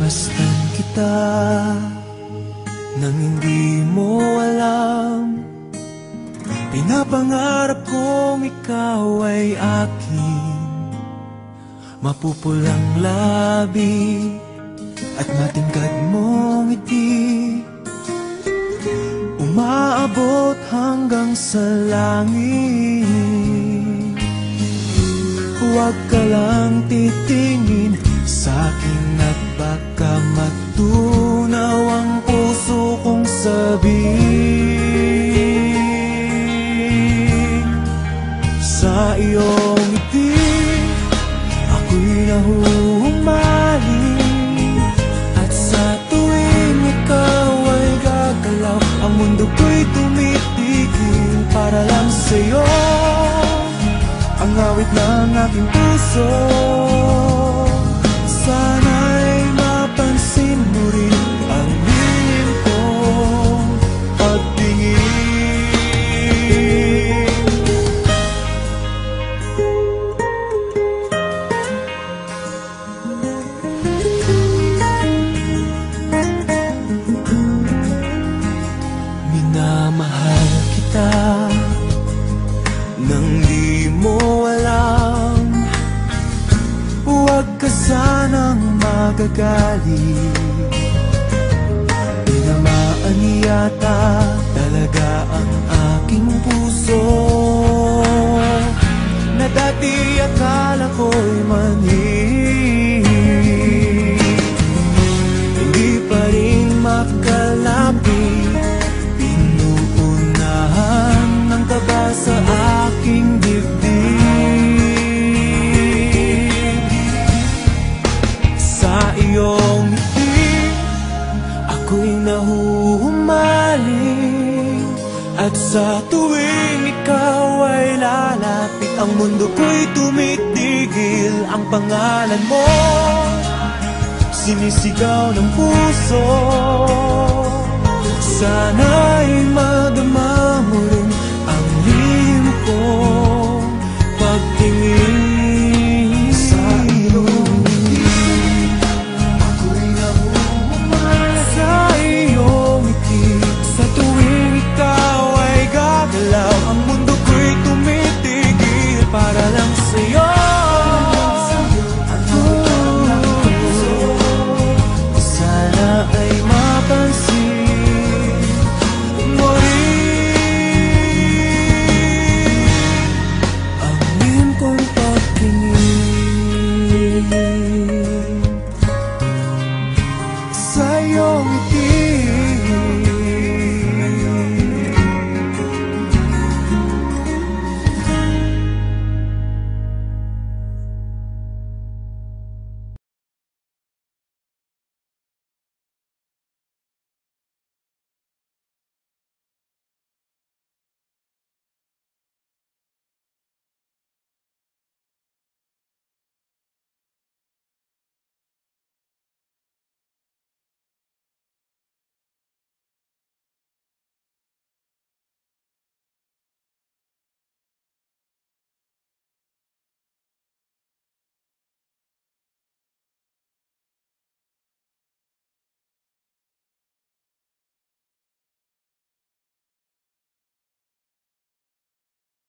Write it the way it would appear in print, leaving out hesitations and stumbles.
Minamamastan kita nang hindi mo alam. Pinapangarap kong ikaw ay akin. Mapupulang labi at matingkad mong ngiti, umaabot hanggang sa langit. Huwag ka lang titingin sa'kin at baka matunaw ang puso kong sabik. Sa iyong ngiti ako'y nahuhumaling, at sa tuwing ikaw ay gagalaw, ang mundo ko'y tumitigil para lang sa'yo. Ang awit ng aking puso, sana'y mapansin mo rin ang lihim kong pagtingin. Minamahal kita nang di mo alam. Huwag ka sanang magagalit, tinamaan yata talaga ang aking puso, na dati akala ko'y mani. Hindi pa rin makalapit, pinuunahan ng kaba sa aking dibdib. Sa iyong ngiti ako'y nahuhumaling, at sa tuwing ikaw ay lalapit, ang mundo ko'y tumitigil. Ang pangalan mo sinisigaw ng puso, sana'y madama mo rin ang lihim ko.